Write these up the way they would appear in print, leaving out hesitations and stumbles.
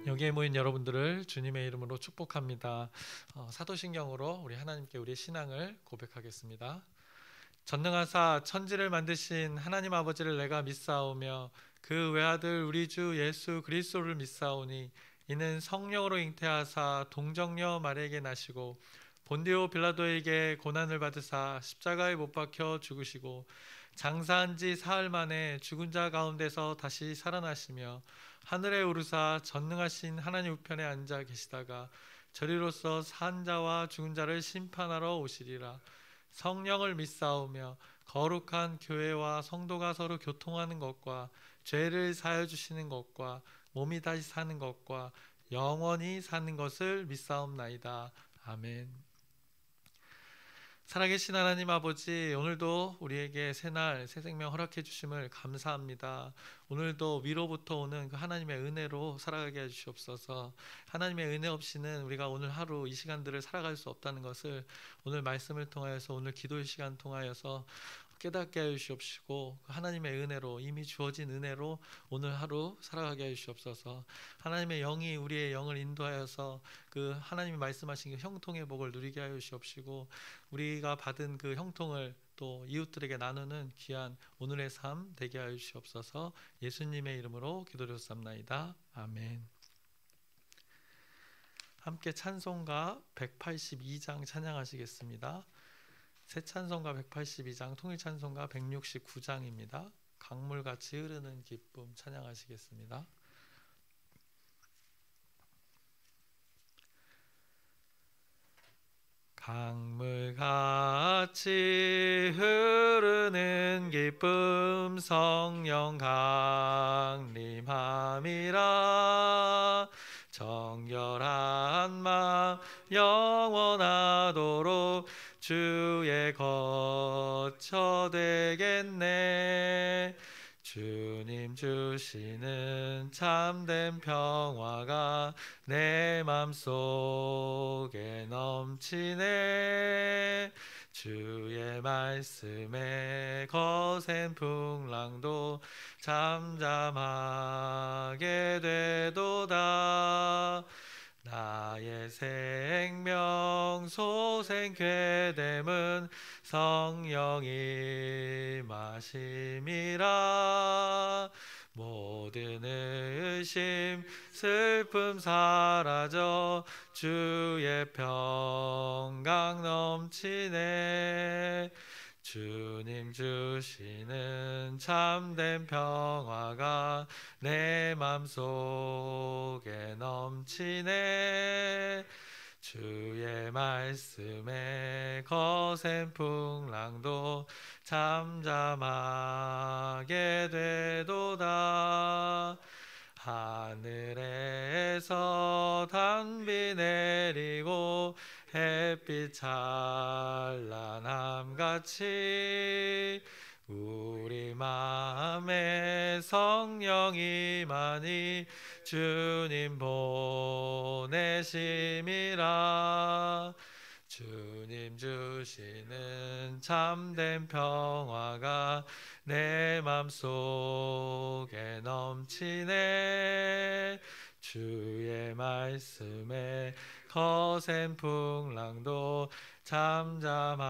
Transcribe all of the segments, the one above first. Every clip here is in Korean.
여기에 모인 여러분들을 주님의 이름으로 축복합니다. 사도신경으로 우리 하나님께 우리의 신앙을 고백하겠습니다. 전능하사 천지를 만드신 하나님 아버지를 내가 믿사오며 그 외아들 우리 주 예수 그리스도를 믿사오니 이는 성령으로 잉태하사 동정녀 마리에게 나시고 본디오 빌라도에게 고난을 받으사 십자가에 못 박혀 죽으시고 장사한 지 사흘 만에 죽은 자 가운데서 다시 살아나시며 하늘에 오르사 전능하신 하나님 우편에 앉아 계시다가 저리로서 산 자와 죽은 자를 심판하러 오시리라. 성령을 믿사오며 거룩한 교회와 성도가 서로 교통하는 것과 죄를 사하여 주시는 것과 몸이 다시 사는 것과 영원히 사는 것을 믿사옵나이다. 아멘. 살아계신 하나님 아버지, 오늘도 우리에게 새날 새 생명 허락해 주심을 감사합니다. 오늘도 위로부터 오는 그 하나님의 은혜로 살아가게 해주시옵소서. 하나님의 은혜 없이는 우리가 오늘 하루 이 시간들을 살아갈 수 없다는 것을 오늘 말씀을 통하여서, 오늘 기도의 시간 통하여서 깨닫게 하여 주시옵시고, 하나님의 은혜로, 이미 주어진 은혜로 오늘 하루 살아가게 하여 주시옵소서. 하나님의 영이 우리의 영을 인도하여서 그 하나님이 말씀하신 그 형통의 복을 누리게 하여 주시옵시고, 우리가 받은 그 형통을 또 이웃들에게 나누는 귀한 오늘의 삶 되게 하여 주시옵소서. 예수님의 이름으로 기도드렸사옵나이다. 아멘. 함께 찬송가 182장 찬양하시겠습니다. 새 찬송가 182장, 통일 찬송가 169장입니다. 강물같이 흐르는 기쁨 찬양하시겠습니다. 강물같이 흐르는 기쁨 성령 강림함이라. 정결한 마음 영원하도록 주의 거처 되겠네. 주님 주시는 참된 평화가 내 맘속에 넘치네. 주의 말씀에 거센 풍랑도 잠잠하게 되도다. 나의 생명 소생 괴됨은 성령이 마심이라. 모든 의심 슬픔 사라져 주의 평강 넘치네. 주님 주시는 참된 평화가 내 맘속에 넘치네. 주의 말씀에 거센 풍랑도 잠잠하게 되도다. 하늘에서 단비 내리고 햇빛 찬란함같이 우리 마음에 성령이 많이 주님 보내심이라. 주님 주시는 참된 평화가 내 맘속에 넘치네. 주의 말씀에 거센 풍랑도 잠잠하게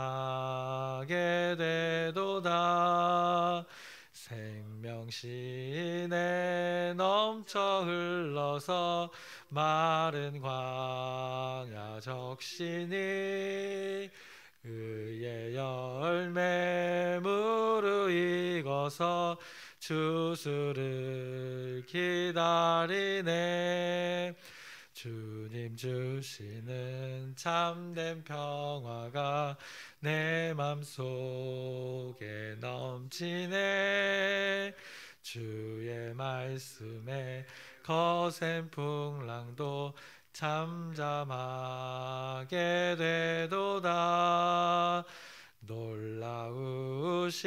되도다. 생명신에 넘쳐 흘러서 마른 광야 적시니 의의 열매 무르익어서 주수를 기다리네. 주님 주시는 참된 평화가 내 맘속에 넘치네. 주의 말씀에 거센 풍랑도 잠잠하게 되도다. 놀라우신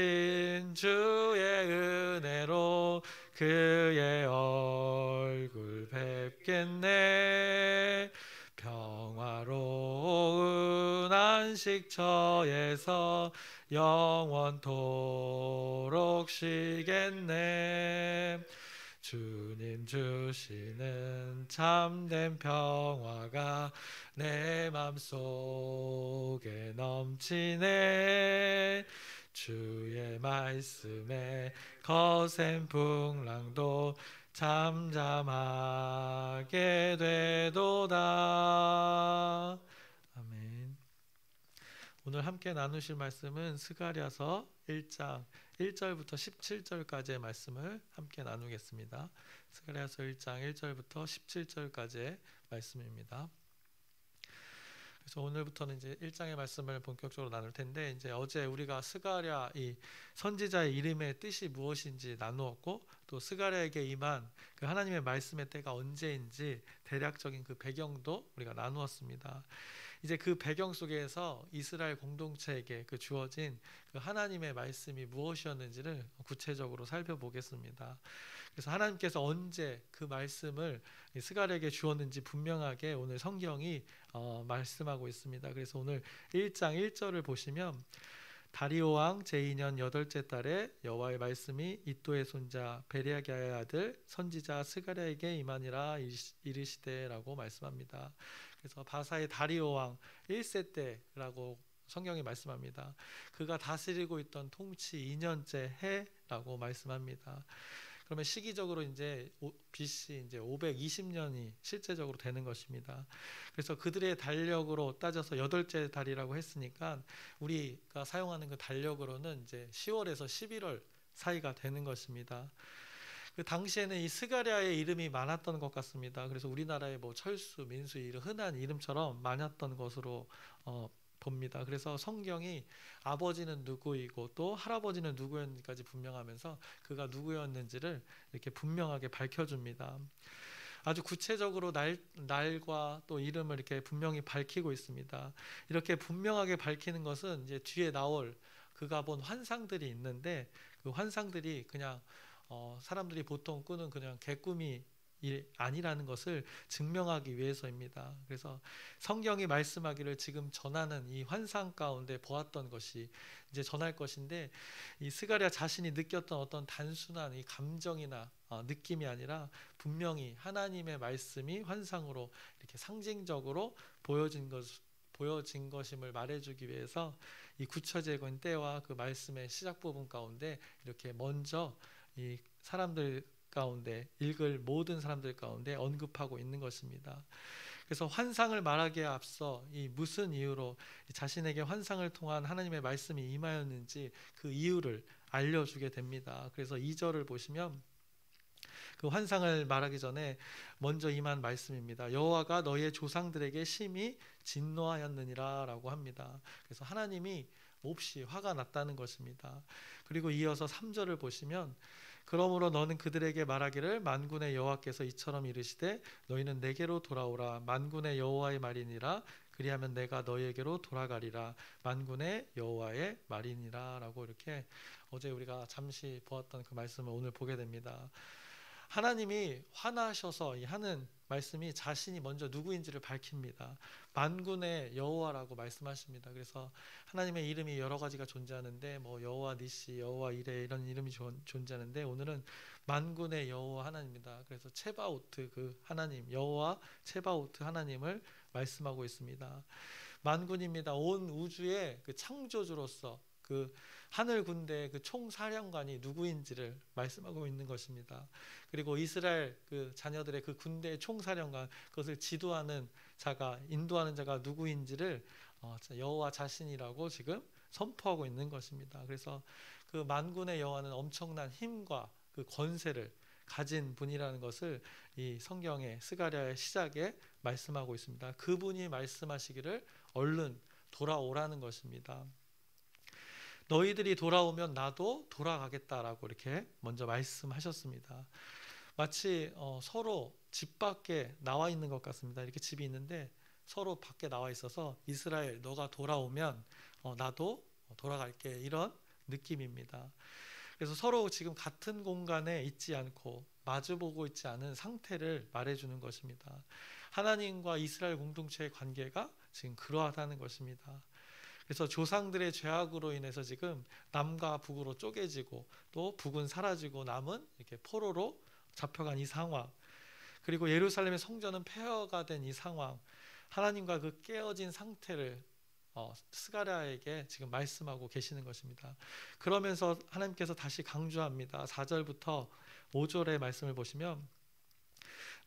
주의 은혜로 그의 얼굴 뵙겠네. 평화로운 안식처에서 영원토록 쉬겠네. 주님 주시는 참된 평화가 내 맘속에 넘치네. 주의 말씀에 거센 풍랑도 잠잠하게 되도다. 아멘. 오늘 함께 나누실 말씀은 스가랴서 1장 1절부터 17절까지의 말씀을 함께 나누겠습니다. 스가랴서 1장 1절부터 17절까지의 말씀입니다. 그래서 오늘부터는 이제 1장의 말씀을 본격적으로 나눌 텐데, 이제 어제 우리가 스가랴 이 선지자의 이름의 뜻이 무엇인지 나누었고, 또 스가랴에게 임한 그 하나님의 말씀의 때가 언제인지 대략적인 그 배경도 우리가 나누었습니다. 이제 그 배경 속에서 이스라엘 공동체에게 그 주어진 그 하나님의 말씀이 무엇이었는지를 구체적으로 살펴보겠습니다. 그래서 하나님께서 언제 그 말씀을 스가랴에게 주었는지 분명하게 오늘 성경이 말씀하고 있습니다. 그래서 오늘 1장 1절을 보시면 다리오 왕 제2년 8째 달에 여호와의 말씀이 이도의 손자 베레야의 아들 선지자 스가랴에게 임하니라 이르시되라고 말씀합니다. 그래서 바사의 다리오 왕 1세 때라고 성경이 말씀합니다. 그가 다스리고 있던 통치 2년째 해라고 말씀합니다. 그러면 시기적으로 이제 BC 이제 520년이 실제적으로 되는 것입니다. 그래서 그들의 달력으로 따져서 8째 달이라고 했으니까 우리가 사용하는 그 달력으로는 이제 10월에서 11월 사이가 되는 것입니다. 그 당시에는 이 스가랴의 이름이 많았던 것 같습니다. 그래서 우리나라의 뭐 철수, 민수 이런 흔한 이름처럼 많았던 것으로 봅니다. 그래서 성경이 아버지는 누구이고 또 할아버지는 누구였는지까지 분명하면서 그가 누구였는지를 이렇게 분명하게 밝혀줍니다. 아주 구체적으로 날과 또 이름을 이렇게 분명히 밝히고 있습니다. 이렇게 분명하게 밝히는 것은 이제 뒤에 나올 그가 본 환상들이 있는데 그 환상들이 그냥 사람들이 보통 꾸는 그냥 개꿈이 아니라는 것을 증명하기 위해서입니다. 그래서 성경이 말씀하기를 지금 전하는 이 환상 가운데 보았던 것이 이제 전할 것인데, 이 스가랴 자신이 느꼈던 어떤 단순한 이 감정이나 느낌이 아니라 분명히 하나님의 말씀이 환상으로 이렇게 상징적으로 보여진 것임을 말해주기 위해서 이 굳혀진 때와 그 말씀의 시작 부분 가운데 이렇게 먼저 이 사람들 가운데 읽을 모든 사람들 가운데 언급하고 있는 것입니다. 그래서 환상을 말하기에 앞서 이 무슨 이유로 자신에게 환상을 통한 하나님의 말씀이 임하였는지 그 이유를 알려주게 됩니다. 그래서 2절을 보시면 그 환상을 말하기 전에 먼저 임한 말씀입니다. 여호와가 너희의 조상들에게 심히 진노하였느니라 라고 합니다. 그래서 하나님이 몹시 화가 났다는 것입니다. 그리고 이어서 3절을 보시면 그러므로 너는 그들에게 말하기를 만군의 여호와께서 이처럼 이르시되 너희는 내게로 돌아오라. 만군의 여호와의 말이니라. 그리하면 내가 너희에게로 돌아가리라. 만군의 여호와의 말이니라 라고 이렇게 어제 우리가 잠시 보았던 그 말씀을 오늘 보게 됩니다. 하나님이 화나셔서 하는 말씀이 자신이 먼저 누구인지를 밝힙니다. 만군의 여호와라고 말씀하십니다. 그래서 하나님의 이름이 여러 가지가 존재하는데 뭐 여호와 니시, 여호와 이레 이런 이름이 존재하는데 오늘은 만군의 여호와 하나님입니다. 그래서 체바오트 그 하나님 여호와 체바오트 하나님을 말씀하고 있습니다. 만군입니다. 온 우주의 그 창조주로서 그 하늘 군대의 그 총사령관이 누구인지를 말씀하고 있는 것입니다. 그리고 이스라엘 그 자녀들의 그 군대의 총사령관, 그것을 지도하는 자가, 인도하는 자가 누구인지를 여호와 자신이라고 지금 선포하고 있는 것입니다. 그래서 그 만군의 여호와는 엄청난 힘과 그 권세를 가진 분이라는 것을 이 성경의 스가랴의 시작에 말씀하고 있습니다. 그분이 말씀하시기를 얼른 돌아오라는 것입니다. 너희들이 돌아오면 나도 돌아가겠다라고 이렇게 먼저 말씀하셨습니다. 마치 서로 집 밖에 나와 있는 것 같습니다. 이렇게 집이 있는데 서로 밖에 나와 있어서 이스라엘 너가 돌아오면 나도 돌아갈게, 이런 느낌입니다. 그래서 서로 지금 같은 공간에 있지 않고 마주보고 있지 않은 상태를 말해주는 것입니다. 하나님과 이스라엘 공동체의 관계가 지금 그러하다는 것입니다. 그래서 조상들의 죄악으로 인해서 지금 남과 북으로 쪼개지고 또 북은 사라지고 남은 이렇게 포로로 잡혀간 이 상황, 그리고 예루살렘의 성전은 폐허가 된 이 상황, 하나님과 그 깨어진 상태를 스가랴에게 지금 말씀하고 계시는 것입니다. 그러면서 하나님께서 다시 강조합니다. 4절부터 5절의 말씀을 보시면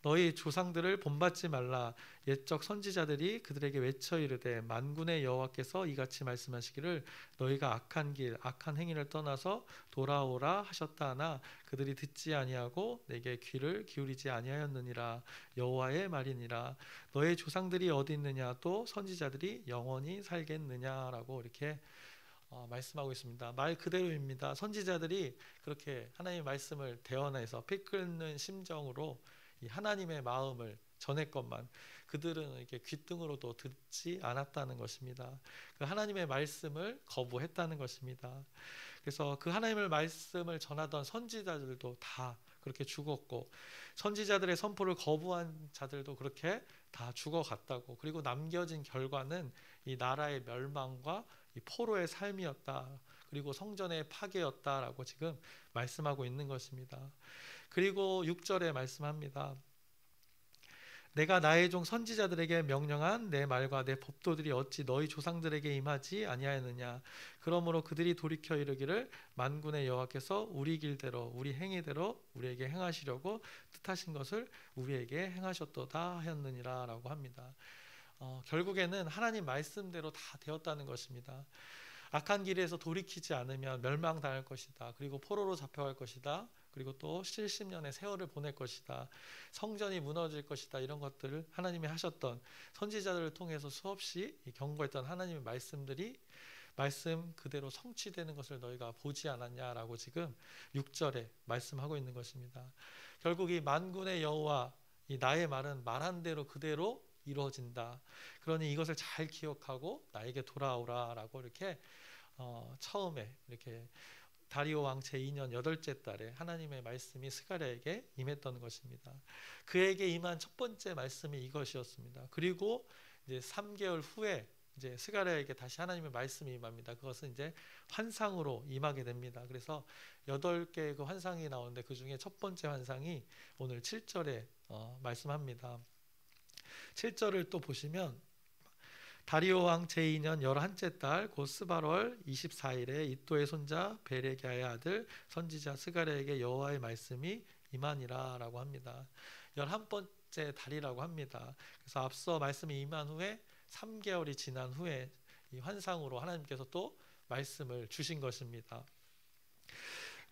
너희 조상들을 본받지 말라. 옛적 선지자들이 그들에게 외쳐 이르되 만군의 여호와께서 이같이 말씀하시기를 너희가 악한 길 악한 행위를 떠나서 돌아오라 하셨다 하나 그들이 듣지 아니하고 내게 귀를 기울이지 아니하였느니라. 여호와의 말이니라. 너희 조상들이 어디 있느냐 또 선지자들이 영원히 살겠느냐라고 이렇게 말씀하고 있습니다. 말 그대로입니다. 선지자들이 그렇게 하나님의 말씀을 대언해서 피 끓는 심정으로 이 하나님의 마음을 전했건만 그들은 이렇게 귓등으로도 듣지 않았다는 것입니다. 그 하나님의 말씀을 거부했다는 것입니다. 그래서 그 하나님의 말씀을 전하던 선지자들도 다 그렇게 죽었고 선지자들의 선포를 거부한 자들도 그렇게 다 죽어갔다고, 그리고 남겨진 결과는 이 나라의 멸망과 이 포로의 삶이었다, 그리고 성전의 파괴였다라고 지금 말씀하고 있는 것입니다. 그리고 6절에 말씀합니다. 내가 나의 종 선지자들에게 명령한 내 말과 내 법도들이 어찌 너희 조상들에게 임하지 아니하였느냐. 그러므로 그들이 돌이켜 이르기를 만군의 여호와께서 우리 길대로 우리 행위대로 우리에게 행하시려고 뜻하신 것을 우리에게 행하셨도다 하였느니라 라고 합니다. 결국에는 하나님 말씀대로 다 되었다는 것입니다. 악한 길에서 돌이키지 않으면 멸망당할 것이다. 그리고 포로로 잡혀갈 것이다. 그리고 또 70년의 세월을 보낼 것이다. 성전이 무너질 것이다. 이런 것들을 하나님이 하셨던 선지자들을 통해서 수없이 경고했던 하나님의 말씀들이 말씀 그대로 성취되는 것을 너희가 보지 않았냐라고 지금 6절에 말씀하고 있는 것입니다. 결국 이 만군의 여호와 이 나의 말은 말한 대로 그대로 이루어진다. 그러니 이것을 잘 기억하고 나에게 돌아오라라고 이렇게 처음에 이렇게 다리오 왕 제2년 8째 달에 하나님의 말씀이 스가랴에게 임했던 것입니다. 그에게 임한 첫 번째 말씀이 이것이었습니다. 그리고 이제 3개월 후에 이제 스가랴에게 다시 하나님의 말씀이 임합니다. 그것은 이제 환상으로 임하게 됩니다. 그래서 8개의 그 환상이 나오는데 그 중에 첫 번째 환상이 오늘 7절에 말씀합니다. 7절을 또 보시면 다리오 왕 제2년 11째 달 곧 스바월 24일에 이또의 손자 베레기야의 아들 선지자 스가랴에게 여호와의 말씀이 임하니라 라고 합니다. 11번째 달이라고 합니다. 그래서 앞서 말씀이 임한 후에 3개월이 지난 후에 이 환상으로 하나님께서 또 말씀을 주신 것입니다.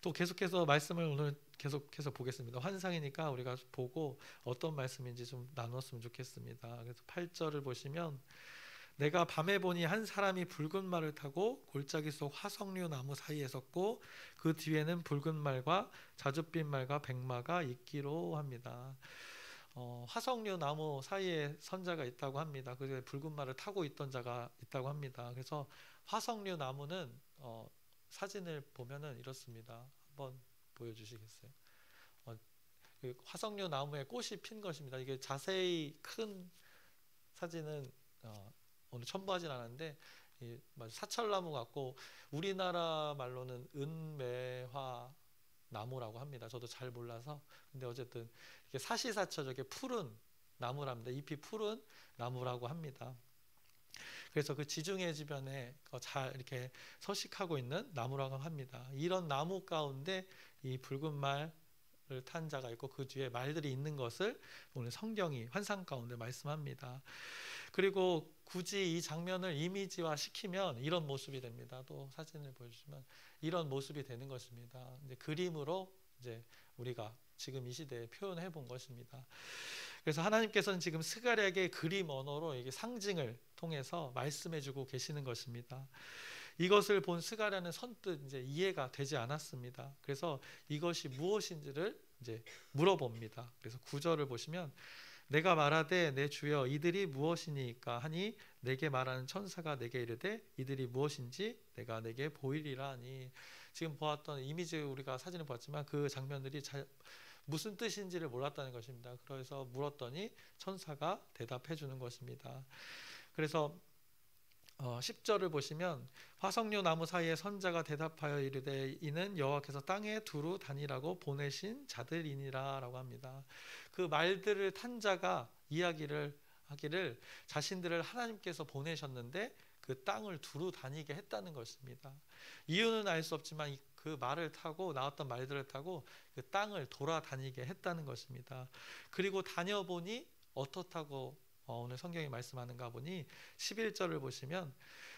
또 계속해서 말씀을 오늘 계속해서 보겠습니다. 환상이니까 우리가 보고 어떤 말씀인지 좀 나눴으면 좋겠습니다. 그래서 8절을 보시면 내가 밤에 보니 한 사람이 붉은 말을 타고 골짜기 속 화석류 나무 사이에 섰고 그 뒤에는 붉은 말과 자줏빛 말과 백마가 있기로 합니다. 화석류 나무 사이에 선 자가 있다고 합니다. 그래서 붉은 말을 타고 있던 자가 있다고 합니다. 그래서 화석류 나무는 사진을 보면은 이렇습니다. 한번 보여주시겠어요? 그 화석류 나무에 꽃이 핀 것입니다. 이게 자세히 큰 사진은 오늘 첨부하진 않았는데 사철나무 같고 우리나라 말로는 은매화 나무라고 합니다. 저도 잘 몰라서. 근데 어쨌든 이게 사시사철 푸른 나무랍니다. 잎이 푸른 나무라고 합니다. 그래서 그 지중해 주변에 잘 이렇게 서식하고 있는 나무라고 합니다. 이런 나무 가운데 이 붉은 말을 탄 자가 있고 그 뒤에 말들이 있는 것을 오늘 성경이 환상 가운데 말씀합니다. 그리고 굳이 이 장면을 이미지화 시키면 이런 모습이 됩니다. 또 사진을 보여주시면 이런 모습이 되는 것입니다. 이제 그림으로 이제 우리가 지금 이 시대에 표현해 본 것입니다. 그래서 하나님께서는 지금 스가랴에게 그림 언어로 이게 상징을 통해서 말씀해주고 계시는 것입니다. 이것을 본 스가랴는 선뜻 이제 이해가 되지 않았습니다. 그래서 이것이 무엇인지를 이제 물어봅니다. 그래서 9절을 보시면 내가 말하되 내 주여 이들이 무엇이니까 하니 내게 말하는 천사가 내게 이르되 이들이 무엇인지 내가 내게 보이리라 하니, 지금 보았던 이미지 우리가 사진을 봤지만 그 장면들이 무슨 뜻인지를 몰랐다는 것입니다. 그래서 물었더니 천사가 대답해 주는 것입니다. 그래서 10절을 보시면 화석류 나무 사이에 선자가 대답하여 이르되 이는 여호와께서 땅에 두루 다니라고 보내신 자들이니라 라고 합니다. 그 말들을 탄 자가 이야기를 하기를 자신들을 하나님께서 보내셨는데 그 땅을 두루 다니게 했다는 것입니다. 이유는 알 수 없지만 그 말을 타고 나왔던 말들을 타고 그 땅을 돌아다니게 했다는 것입니다. 그리고 다녀보니 어떻다고 오늘 성경이 말씀하는가 보니 11절을 보시면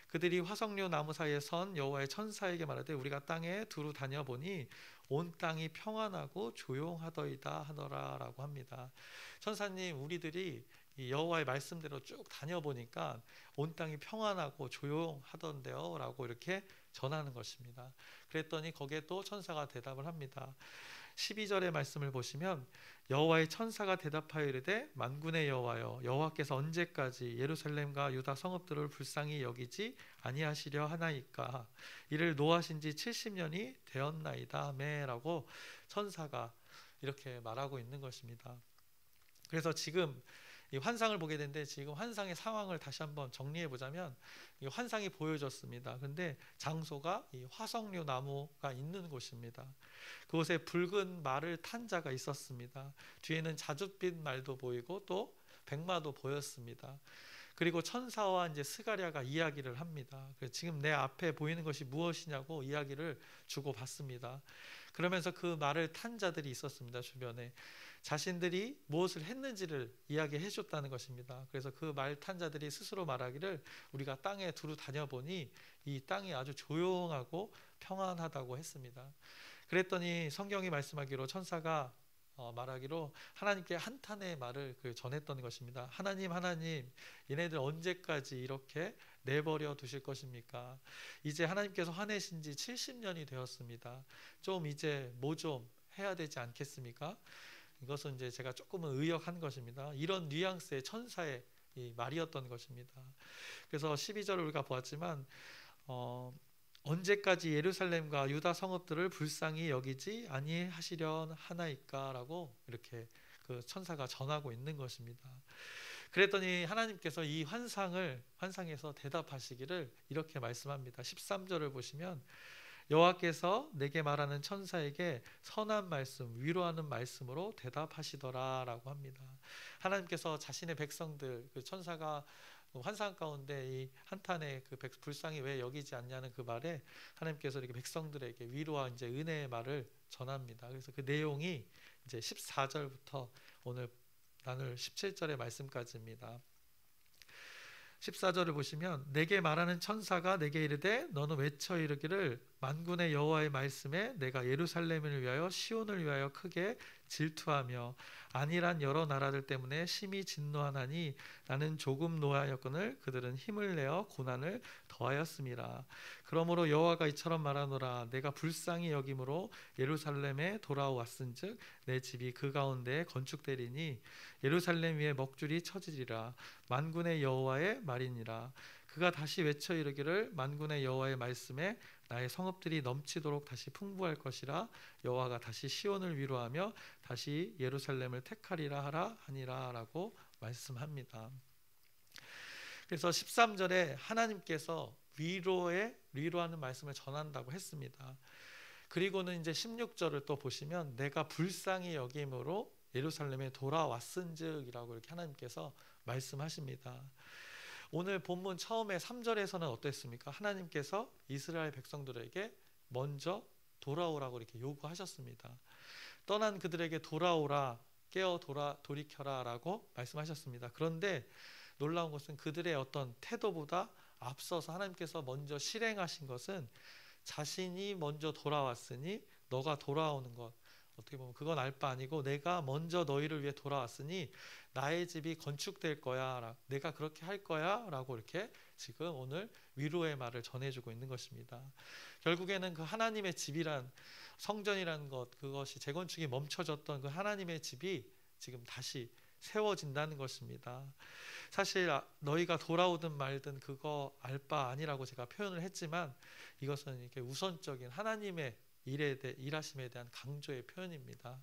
그들이 화석류 나무 사이에 선 여호와의 천사에게 말하되 우리가 땅에 두루 다녀보니 온 땅이 평안하고 조용하더이다 하더라 라고 합니다. 천사님, 우리들이 이 여호와의 말씀대로 쭉 다녀보니까 온 땅이 평안하고 조용하던데요 라고 이렇게 전하는 것입니다. 그랬더니 거기에 또 천사가 대답을 합니다. 12절의 말씀을 보시면 여호와의 천사가 대답하여 이르되 만군의 여호와여 여호와께서 언제까지 예루살렘과 유다 성읍들을 불쌍히 여기지 아니하시려 하나이까 이를 노하신 지 70년이 되었나이다 하매라고 천사가 이렇게 말하고 있는 것입니다. 그래서 지금 이 환상을 보게 되는데 지금 환상의 상황을 다시 한번 정리해 보자면 이 환상이 보여졌습니다. 근데 장소가 이 화석류 나무가 있는 곳입니다. 그곳에 붉은 말을 탄 자가 있었습니다. 뒤에는 자줏빛 말도 보이고 또 백마도 보였습니다. 그리고 천사와 이제 스가랴가 이야기를 합니다. 지금 내 앞에 보이는 것이 무엇이냐고 이야기를 주고 받습니다. 그러면서 그 말을 탄 자들이 있었습니다. 주변에 자신들이 무엇을 했는지를 이야기해 줬다는 것입니다. 그래서 그 말 탄 자들이 스스로 말하기를 우리가 땅에 두루 다녀보니 이 땅이 아주 조용하고 평안하다고 했습니다. 그랬더니 성경이 말씀하기로 천사가 말하기로 하나님께 한탄의 말을 전했던 것입니다. 하나님, 얘네들 언제까지 이렇게 내버려 두실 것입니까? 이제 하나님께서 화내신 지 70년이 되었습니다. 좀 이제 뭐 좀 해야 되지 않겠습니까? 이것은 이제 제가 조금은 의역한 것입니다. 이런 뉘앙스의 천사의 이 말이었던 것입니다. 그래서 12절을 우리가 보았지만 언제까지 예루살렘과 유다 성읍들을 불쌍히 여기지 아니하시려 하나이까라고 이렇게 그 천사가 전하고 있는 것입니다. 그랬더니 하나님께서 이 환상에서 대답하시기를 이렇게 말씀합니다. 13절을 보시면 여호와께서 내게 말하는 천사에게 선한 말씀, 위로하는 말씀으로 대답하시더라 라고 합니다. 하나님께서 자신의 백성들, 그 천사가 환상 가운데 이 한탄의 그 불쌍히 왜 여기지 않냐는 그 말에 하나님께서 이렇게 백성들에게 위로와 이제 은혜의 말을 전합니다. 그래서 그 내용이 이제 14절부터 오늘 나눌 17절의 말씀까지입니다. 14절을 보시면 내게 말하는 천사가 내게 이르되 너는 외쳐 이르기를 만군의 여호와의 말씀에 내가 예루살렘을 위하여 시온을 위하여 크게 질투하며 안일한 여러 나라들 때문에 심히 진노하나니 나는 조금 노하였거늘 그들은 힘을 내어 고난을 더하였음이라. 그러므로 여호와가 이처럼 말하노라 내가 불쌍히 여김으로 예루살렘에 돌아왔은즉 내 집이 그 가운데 건축되리니 예루살렘 위에 먹줄이 쳐지리라. 만군의 여호와의 말이니라. 그가 다시 외쳐 이르기를 만군의 여호와의 말씀에 나의 성읍들이 넘치도록 다시 풍부할 것이라. 여호와가 다시 시온을 위로하며 다시 예루살렘을 택하리라 하라 하니라 라고 말씀합니다. 그래서 13절에 하나님께서 위로하는 말씀을 전한다고 했습니다. 그리고는 이제 16절을 또 보시면 내가 불쌍히 여김으로 예루살렘에 돌아왔은즉이라고 이렇게 하나님께서 말씀하십니다. 오늘 본문 처음에 3절에서는 어땠습니까? 하나님께서 이스라엘 백성들에게 먼저 돌아오라고 이렇게 요구하셨습니다. 떠난 그들에게 돌아오라, 돌이켜라 라고 말씀하셨습니다. 그런데 놀라운 것은 그들의 어떤 태도보다 앞서서 하나님께서 먼저 실행하신 것은 자신이 먼저 돌아왔으니 너가 돌아오는 것, 어떻게 보면 그건 알 바 아니고 내가 먼저 너희를 위해 돌아왔으니 나의 집이 건축될 거야, 내가 그렇게 할 거야 라고 이렇게 지금 오늘 위로의 말을 전해주고 있는 것입니다. 결국에는 그 하나님의 집이란 성전이라는 것, 그것이 재건축이 멈춰졌던 그 하나님의 집이 지금 다시 세워진다는 것입니다. 사실 너희가 돌아오든 말든 그거 알 바 아니라고 제가 표현을 했지만 이것은 이렇게 우선적인 하나님의 일하심에 대한 강조의 표현입니다.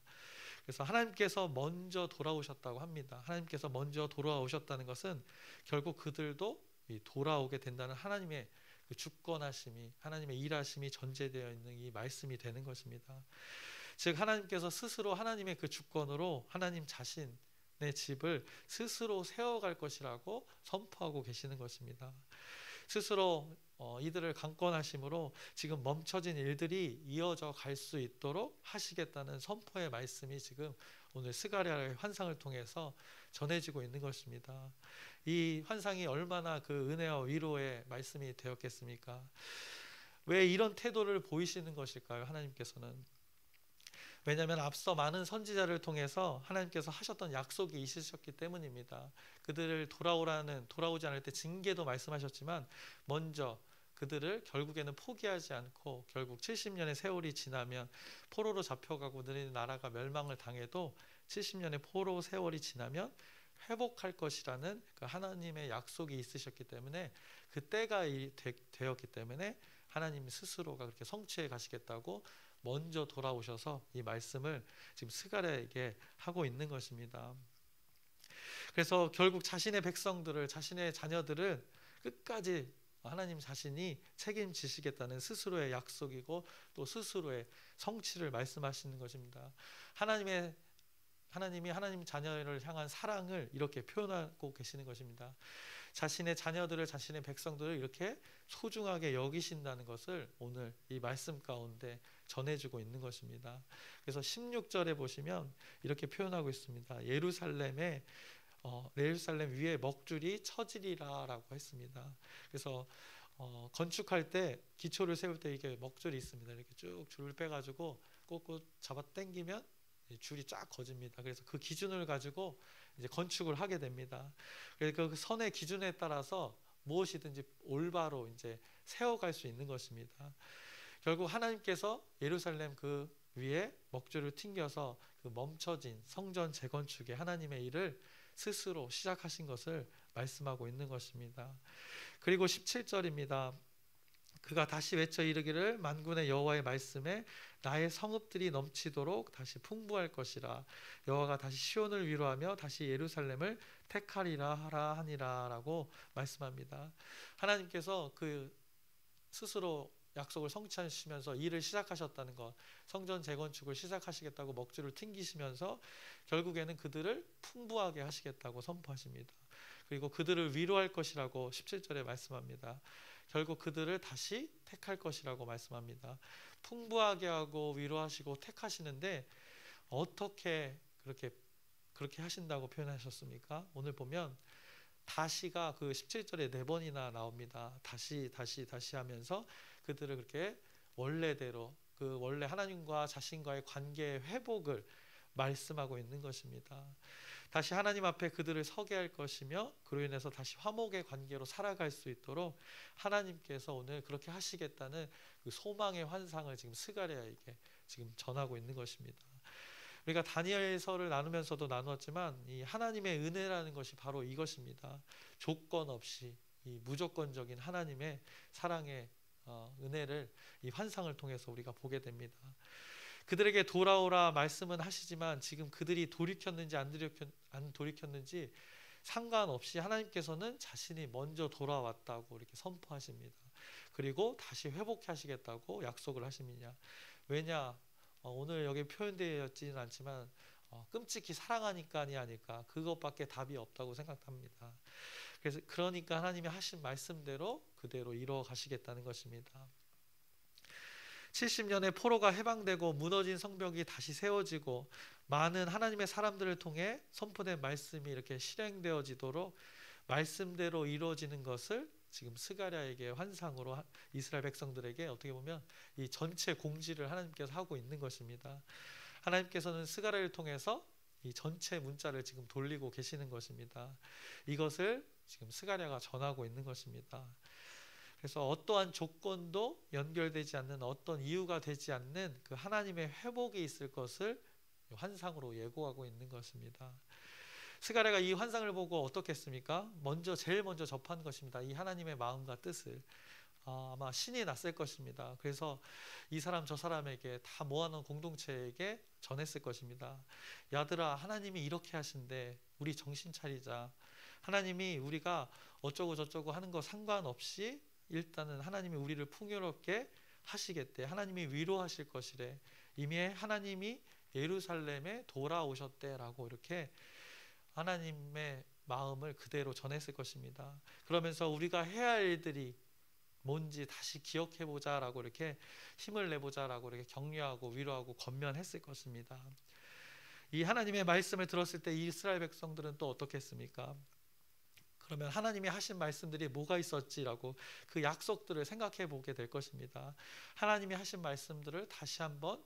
그래서 하나님께서 먼저 돌아오셨다고 합니다. 하나님께서 먼저 돌아오셨다는 것은 결국 그들도 이 돌아오게 된다는 하나님의 그 주권하심이, 하나님의 일하심이 전제되어 있는 이 말씀이 되는 것입니다. 즉 하나님께서 스스로 하나님의 그 주권으로 하나님 자신의 집을 스스로 세워갈 것이라고 선포하고 계시는 것입니다. 스스로 이들을 강권하심으로 지금 멈춰진 일들이 이어져 갈 수 있도록 하시겠다는 선포의 말씀이 지금 오늘 스가랴의 환상을 통해서 전해지고 있는 것입니다. 이 환상이 얼마나 그 은혜와 위로의 말씀이 되었겠습니까? 왜 이런 태도를 보이시는 것일까요? 하나님께서는. 왜냐하면 앞서 많은 선지자를 통해서 하나님께서 하셨던 약속이 있으셨기 때문입니다. 그들을 돌아오지 않을 때 징계도 말씀하셨지만 먼저 그들을 결국에는 포기하지 않고 결국 70년의 세월이 지나면 포로로 잡혀가고 너희 나라가 멸망을 당해도 70년의 포로 세월이 지나면 회복할 것이라는 그 하나님의 약속이 있으셨기 때문에 그 때가 되었기 때문에 하나님 스스로가 그렇게 성취해 가시겠다고 먼저 돌아오셔서 이 말씀을 지금 스가랴에게 하고 있는 것입니다. 그래서 결국 자신의 백성들을, 자신의 자녀들을 끝까지 하나님 자신이 책임지시겠다는 스스로의 약속이고 또 스스로의 성취를 말씀하시는 것입니다. 하나님이 하나님 자녀를 향한 사랑을 이렇게 표현하고 계시는 것입니다. 자신의 자녀들을, 자신의 백성들을 이렇게 소중하게 여기신다는 것을 오늘 이 말씀 가운데 전해주고 있는 것입니다. 그래서 16절에 보시면 이렇게 표현하고 있습니다. 예루살렘 위에 먹줄이 처지리라 라고 했습니다. 그래서 건축할 때, 기초를 세울 때 이게 먹줄이 있습니다. 이렇게 쭉 줄을 빼가지고 꽂고 잡아 당기면 줄이 쫙 거집니다. 그래서 그 기준을 가지고 이제 건축을 하게 됩니다. 그래서 그 선의 기준에 따라서 무엇이든지 올바로 이제 세워갈 수 있는 것입니다. 결국 하나님께서 예루살렘 그 위에 먹줄을 튕겨서 그 멈춰진 성전 재건축의 하나님의 일을 스스로 시작하신 것을 말씀하고 있는 것입니다. 그리고 17절입니다. 그가 다시 외쳐 이르기를 만군의 여호와의 말씀에 나의 성읍들이 넘치도록 다시 풍부할 것이라. 여호와가 다시 시온을 위로하며 다시 예루살렘을 택하리라 하라 하니라 라고 말씀합니다. 하나님께서 그 스스로 약속을 성취하시면서 일을 시작하셨다는 것, 성전 재건축을 시작하시겠다고 먹줄을 튕기시면서 결국에는 그들을 풍부하게 하시겠다고 선포하십니다. 그리고 그들을 위로할 것이라고 17절에 말씀합니다. 결국 그들을 다시 택할 것이라고 말씀합니다. 풍부하게 하고 위로하시고 택하시는데 어떻게 그렇게 하신다고 표현하셨습니까? 오늘 보면 다시가 그 17절에 4번이나 나옵니다. 다시 하면서 그들을 그렇게 원래대로, 그 원래 하나님과 자신과의 관계의 회복을 말씀하고 있는 것입니다. 다시 하나님 앞에 그들을 서게 할 것이며 그로 인해서 다시 화목의 관계로 살아갈 수 있도록 하나님께서 오늘 그렇게 하시겠다는 그 소망의 환상을 지금 스가랴에게 지금 전하고 있는 것입니다. 우리가 다니엘서를 나누면서도 나누었지만 이 하나님의 은혜라는 것이 바로 이것입니다. 조건 없이 이 무조건적인 하나님의 사랑의 은혜를 이 환상을 통해서 우리가 보게 됩니다. 그들에게 돌아오라 말씀은 하시지만 지금 그들이 돌이켰는지 안 돌이켰는지 상관없이 하나님께서는 자신이 먼저 돌아왔다고 이렇게 선포하십니다. 그리고 다시 회복하시겠다고 약속을 하십니다. 왜냐? 오늘 여기 표현되어 있지는 않지만 끔찍히 사랑하니까이 아닐까, 그것밖에 답이 없다고 생각합니다. 그래서 그러니까 하나님이 하신 말씀대로 그대로 이루어 가시겠다는 것입니다. 70년의 포로가 해방되고 무너진 성벽이 다시 세워지고 많은 하나님의 사람들을 통해 선포된 말씀이 이렇게 실행되어지도록 말씀대로 이루어지는 것을 지금 스가랴에게 환상으로 이스라엘 백성들에게 어떻게 보면 이 전체 공지를 하나님께서 하고 있는 것입니다. 하나님께서는 스가랴를 통해서 이 전체 문자를 지금 돌리고 계시는 것입니다. 이것을 지금 스가랴가 전하고 있는 것입니다. 그래서 어떠한 조건도 연결되지 않는, 어떤 이유가 되지 않는 그 하나님의 회복이 있을 것을 환상으로 예고하고 있는 것입니다. 스가랴가 이 환상을 보고 어떻겠습니까? 제일 먼저 접한 것입니다. 이 하나님의 마음과 뜻을 아마 신이 났을 것입니다. 그래서 이 사람 저 사람에게 다 모아놓은 공동체에게 전했을 것입니다. 야들아, 하나님이 이렇게 하신대. 우리 정신 차리자. 하나님이 우리가 어쩌고 저쩌고 하는 거 상관없이 일단은 하나님이 우리를 풍요롭게 하시겠대. 하나님이 위로하실 것이래. 이미 하나님이 예루살렘에 돌아오셨대라고 이렇게 하나님의 마음을 그대로 전했을 것입니다. 그러면서 우리가 해야 할 일들이 뭔지 다시 기억해보자라고 이렇게 힘을 내보자라고 이렇게 격려하고 위로하고 권면했을 것입니다. 이 하나님의 말씀을 들었을 때 이스라엘 백성들은 또 어떻게 했습니까? 그러면 하나님이 하신 말씀들이 뭐가 있었지라고 그 약속들을 생각해 보게 될 것입니다. 하나님이 하신 말씀들을 다시 한번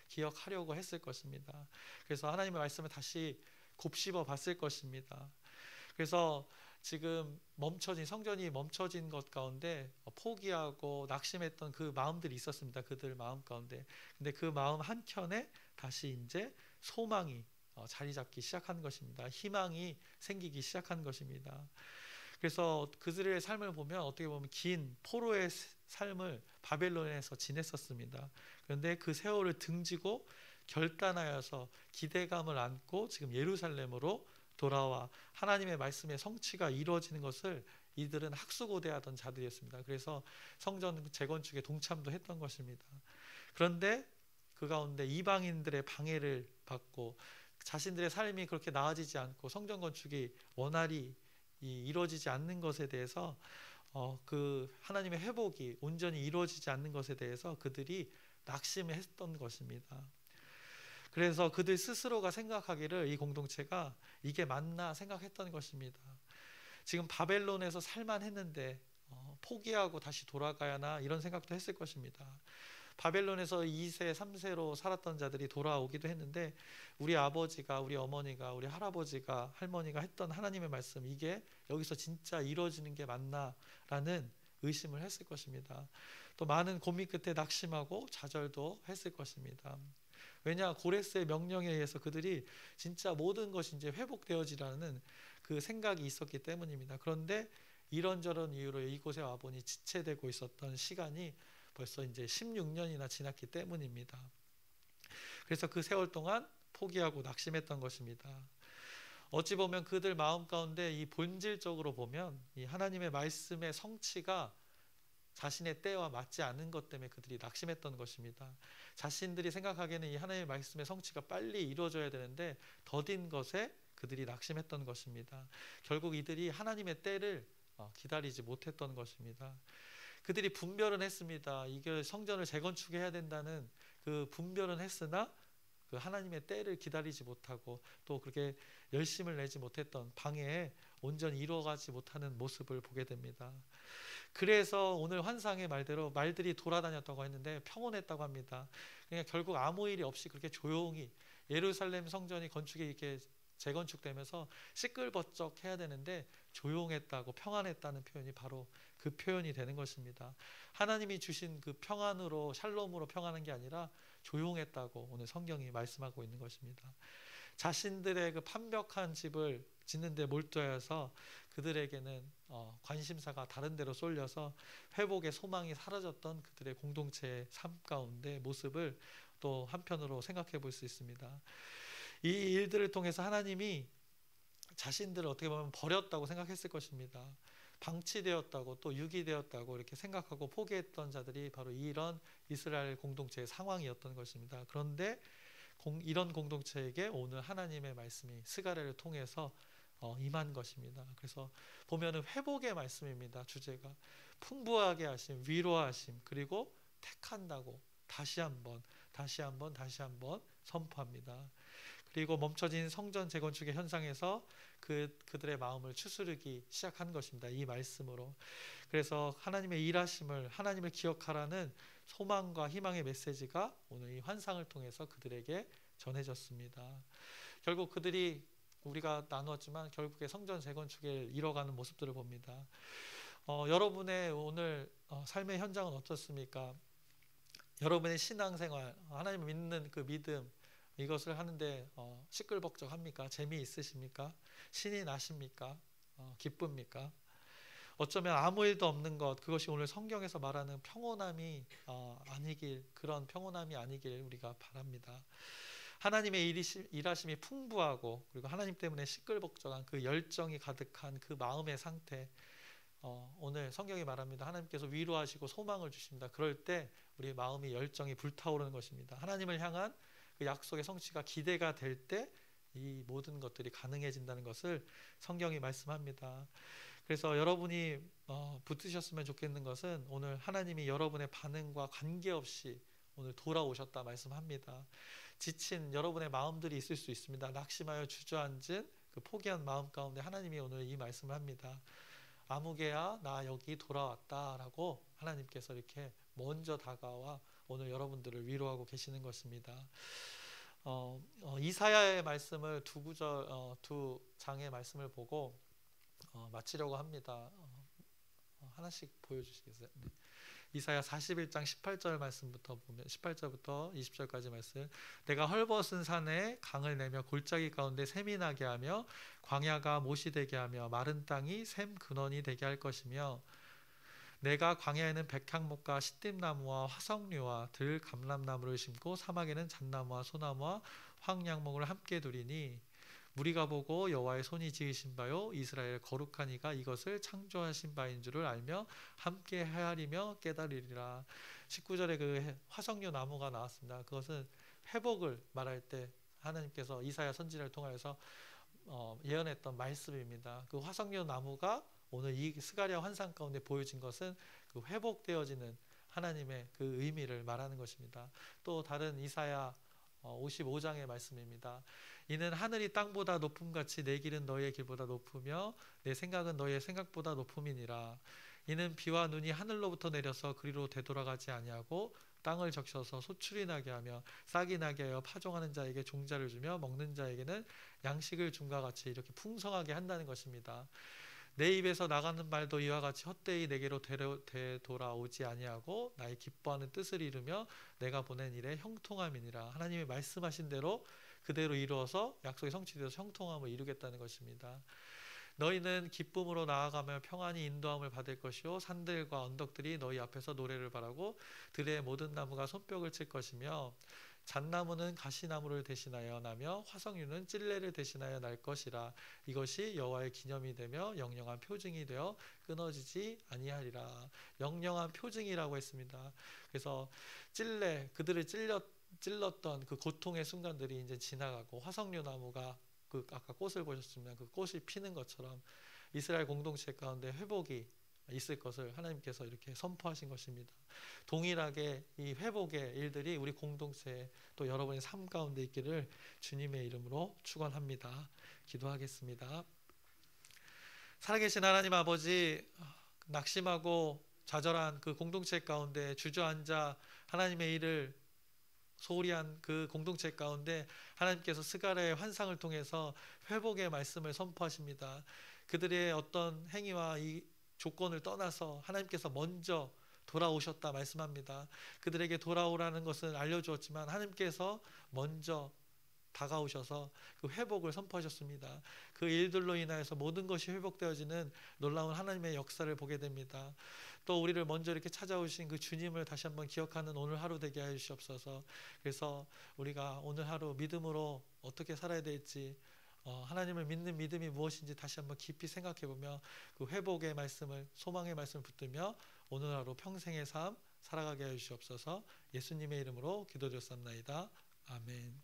기억하려고 했을 것입니다. 그래서 하나님의 말씀을 다시 곱씹어 봤을 것입니다. 그래서 지금 성전이 멈춰진 것 가운데 포기하고 낙심했던 그 마음들이 있었습니다. 그들 마음 가운데. 근데 그 마음 한켠에 다시 이제 소망이 자리 잡기 시작한 것입니다. 희망이 생기기 시작한 것입니다. 그래서 그들의 삶을 보면 어떻게 보면 긴 포로의 삶을 바벨론에서 지냈었습니다. 그런데 그 세월을 등지고 결단하여서 기대감을 안고 지금 예루살렘으로 돌아와 하나님의 말씀의 성취가 이루어지는 것을 이들은 학수고대하던 자들이었습니다. 그래서 성전 재건축에 동참도 했던 것입니다. 그런데 그 가운데 이방인들의 방해를 받고 자신들의 삶이 그렇게 나아지지 않고 성전 건축이 원활히 이루어지지 않는 것에 대해서 그 하나님의 회복이 온전히 이루어지지 않는 것에 대해서 그들이 낙심했던 것입니다. 그래서 그들 스스로가 생각하기를 이 공동체가 이게 맞나 생각했던 것입니다. 지금 바벨론에서 살만했는데 포기하고 다시 돌아가야 하나 이런 생각도 했을 것입니다. 바벨론에서 2세, 3세로 살았던 자들이 돌아오기도 했는데 우리 아버지가, 우리 어머니가, 우리 할아버지가, 할머니가 했던 하나님의 말씀 이게 여기서 진짜 이루어지는 게 맞나라는 의심을 했을 것입니다. 또 많은 고민 끝에 낙심하고 좌절도 했을 것입니다. 왜냐, 고레스의 명령에 의해서 그들이 진짜 모든 것이 이제 회복되어지라는 그 생각이 있었기 때문입니다. 그런데 이런저런 이유로 이곳에 와보니 지체되고 있었던 시간이 벌써 이제 16년이나 지났기 때문입니다. 그래서 그 세월 동안 포기하고 낙심했던 것입니다. 어찌 보면 그들 마음 가운데 이 본질적으로 보면 이 하나님의 말씀의 성취가 자신의 때와 맞지 않은 것 때문에 그들이 낙심했던 것입니다. 자신들이 생각하기에는 이 하나님의 말씀의 성취가 빨리 이루어져야 되는데 더딘 것에 그들이 낙심했던 것입니다. 결국 이들이 하나님의 때를 기다리지 못했던 것입니다. 그들이 분별은 했습니다. 이게 성전을 재건축해야 된다는 그 분별은 했으나 그 하나님의 때를 기다리지 못하고 또 그렇게 열심을 내지 못했던 방해에 온전히 이루어가지 못하는 모습을 보게 됩니다. 그래서 오늘 환상의 말대로 말들이 돌아다녔다고 했는데 평온했다고 합니다. 그러니까 결국 아무 일이 없이 그렇게 조용히 예루살렘 성전이 건축이 이렇게 재건축되면서 시끌벅적 해야 되는데 조용했다고 평안했다는 표현이 바로 그 표현이 되는 것입니다. 하나님이 주신 그 평안으로 샬롬으로 평안한 게 아니라 조용했다고 오늘 성경이 말씀하고 있는 것입니다. 자신들의 그 판벽한 집을 짓는 데 몰두하여서 그들에게는 관심사가 다른 데로 쏠려서 회복의 소망이 사라졌던 그들의 공동체의 삶 가운데 모습을 또 한편으로 생각해 볼 수 있습니다. 이 일들을 통해서 하나님이 자신들을 어떻게 보면 버렸다고 생각했을 것입니다. 방치되었다고 또 유기되었다고 이렇게 생각하고 포기했던 자들이 바로 이런 이스라엘 공동체의 상황이었던 것입니다. 그런데 이런 공동체에게 오늘 하나님의 말씀이 스가랴를 통해서 임한 것입니다. 그래서 보면은 회복의 말씀입니다. 주제가 풍부하게 하심, 위로하심, 그리고 택한다고 다시 한번 선포합니다. 그리고 멈춰진 성전 재건축의 현상에서 그들의 마음을 추스르기 시작한 것입니다. 이 말씀으로. 그래서 하나님의 일하심을, 하나님을 기억하라는 소망과 희망의 메시지가 오늘 이 환상을 통해서 그들에게 전해졌습니다. 결국 그들이 우리가 나누었지만 결국에 성전 재건축을 이뤄가는 모습들을 봅니다. 여러분의 오늘 삶의 현장은 어떻습니까? 여러분의 신앙생활, 하나님을 믿는 그 믿음, 이것을 하는데 시끌벅적합니까? 재미있으십니까? 신이 나십니까? 기쁩니까? 어쩌면 아무 일도 없는 것, 그것이 오늘 성경에서 말하는 평온함이 아니길, 그런 평온함이 아니길 우리가 바랍니다. 하나님의 일하심이 풍부하고 그리고 하나님 때문에 시끌벅적한 그 열정이 가득한 그 마음의 상태, 오늘 성경이 말합니다. 하나님께서 위로하시고 소망을 주십니다. 그럴 때 우리 마음이 열정이 불타오르는 것입니다. 하나님을 향한 그 약속의 성취가 기대가 될 때 이 모든 것들이 가능해진다는 것을 성경이 말씀합니다. 그래서 여러분이 붙으셨으면 좋겠는 것은 오늘 하나님이 여러분의 반응과 관계없이 오늘 돌아오셨다 말씀합니다. 지친 여러분의 마음들이 있을 수 있습니다. 낙심하여 주저앉은 그 포기한 마음 가운데 하나님이 오늘 이 말씀을 합니다. 아무개야 나 여기 돌아왔다 라고 하나님께서 이렇게 먼저 다가와 오늘 여러분들을 위로하고 계시는 것입니다. 이사야의 말씀을 두 장의 말씀을 보고 마치려고 합니다. 하나씩 보여주시겠어요? 네. 이사야 41장 18절 말씀부터 보면 18절부터 20절까지 말씀. 내가 헐벗은 산에 강을 내며 골짜기 가운데 샘이 나게 하며 광야가 못이 되게 하며 마른 땅이 샘 근원이 되게 할 것이며 내가 광야에는 백향목과 시띠나무와 화석류와 들 감람나무를 심고 사막에는 잣나무와 소나무와 황양목을 함께 두리니 무리가 보고 여호와의 손이 지으신 바요 이스라엘 거룩한 이가 이것을 창조하신 바인 줄을 알며 함께 헤아리며 깨달으리라. 19절에 그 화석류 나무가 나왔습니다. 그것은 회복을 말할 때 하나님께서 이사야 선지자를 통하여서 예언했던 말씀입니다. 그 화석류 나무가 오늘 이 스가랴 환상 가운데 보여진 것은 그 회복되어지는 하나님의 그 의미를 말하는 것입니다. 또 다른 이사야 55장의 말씀입니다. 이는 하늘이 땅보다 높음같이 내 길은 너희의 길보다 높으며 내 생각은 너희의 생각보다 높음이니라. 이는 비와 눈이 하늘로부터 내려서 그리로 되돌아가지 아니하고 땅을 적셔서 소출이 나게 하며 싹이 나게 하여 파종하는 자에게 종자를 주며 먹는 자에게는 양식을 줌과 같이 이렇게 풍성하게 한다는 것입니다. 내 입에서 나가는 말도 이와 같이 헛되이 내게로 되돌아오지 아니하고 나의 기뻐하는 뜻을 이루며 내가 보낸 일에 형통함이니라. 하나님이 말씀하신 대로 그대로 이루어서 약속이 성취되어서 형통함을 이루겠다는 것입니다. 너희는 기쁨으로 나아가며 평안히 인도함을 받을 것이요 산들과 언덕들이 너희 앞에서 노래를 바라고 들의 모든 나무가 손뼉을 칠 것이며 잣나무는 가시나무를 대신하여 나며 화석류는 찔레를 대신하여 날 것이라. 이것이 여호와의 기념이 되며 영영한 표징이 되어 끊어지지 아니하리라. 영영한 표징이라고 했습니다. 그래서 찔레, 그들을 찔렀던 그 고통의 순간들이 이제 지나가고 화석류 나무가 그 아까 꽃을 보셨으면 그 꽃이 피는 것처럼 이스라엘 공동체 가운데 회복이 있을 것을 하나님께서 이렇게 선포하신 것입니다. 동일하게 이 회복의 일들이 우리 공동체에 또 여러분의 삶 가운데 있기를 주님의 이름으로 축원합니다. 기도하겠습니다. 살아계신 하나님 아버지, 낙심하고 좌절한 그 공동체 가운데 주저앉아 하나님의 일을 소홀히 한 그 공동체 가운데 하나님께서 스가랴의 환상을 통해서 회복의 말씀을 선포하십니다. 그들의 어떤 행위와 이 조건을 떠나서 하나님께서 먼저 돌아오셨다 말씀합니다. 그들에게 돌아오라는 것은 알려주었지만 하나님께서 먼저 다가오셔서 그 회복을 선포하셨습니다. 그 일들로 인하여서 모든 것이 회복되어지는 놀라운 하나님의 역사를 보게 됩니다. 또 우리를 먼저 이렇게 찾아오신 그 주님을 다시 한번 기억하는 오늘 하루 되게 해 주시옵소서. 그래서 우리가 오늘 하루 믿음으로 어떻게 살아야 될지, 하나님을 믿는 믿음이 무엇인지 다시 한번 깊이 생각해보며 그 회복의 말씀을, 소망의 말씀을 붙들며 오늘 하루 평생의 삶 살아가게 해 주시옵소서. 예수님의 이름으로 기도드렸습니다. 아멘.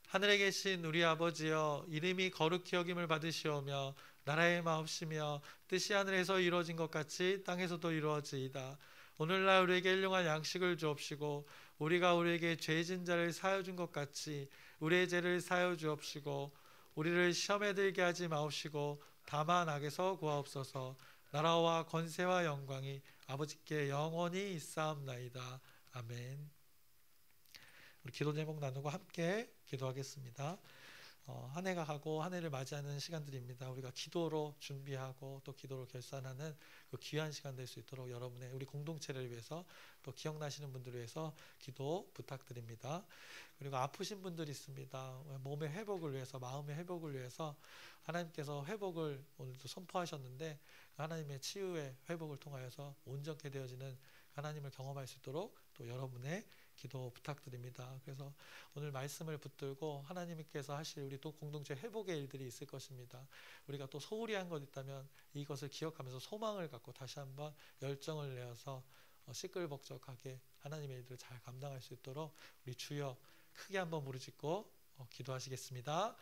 하늘에 계신 우리 아버지여, 이름이 거룩히 여김을 받으시오며 나라의 마옵시며 뜻이 하늘에서 이루어진 것 같이 땅에서도 이루어지이다. 오늘날 우리에게 일용할 양식을 주옵시고 우리가 우리에게 죄진 자를 사하여 준 것 같이 우리의 죄를 사하여 주옵시고 우리를 시험에 들게 하지 마옵시고 다만 악에서 구하옵소서. 나라와 권세와 영광이 아버지께 영원히 있사옵나이다. 아멘. 우리 기도 제목 나누고 함께 기도하겠습니다. 한 해가 가고 한 해를 맞이하는 시간들입니다. 우리가 기도로 준비하고 또 기도로 결산하는 그 귀한 시간 될 수 있도록 여러분의 우리 공동체를 위해서 또 기억나시는 분들을 위해서 기도 부탁드립니다. 그리고 아프신 분들이 있습니다. 몸의 회복을 위해서, 마음의 회복을 위해서 하나님께서 회복을 오늘도 선포하셨는데 하나님의 치유의 회복을 통하여서 온전케 되어지는 하나님을 경험할 수 있도록 또 여러분의 기도 부탁드립니다. 그래서 오늘 말씀을 붙들고 하나님께서 하실 우리 또 공동체 회복의 일들이 있을 것입니다. 우리가 또 소홀히 한 것 있다면 이것을 기억하면서 소망을 갖고 다시 한번 열정을 내어서 시끌벅적하게 하나님의 일들을 잘 감당할 수 있도록 우리 주여 크게 한번 부르짖고 기도하시겠습니다.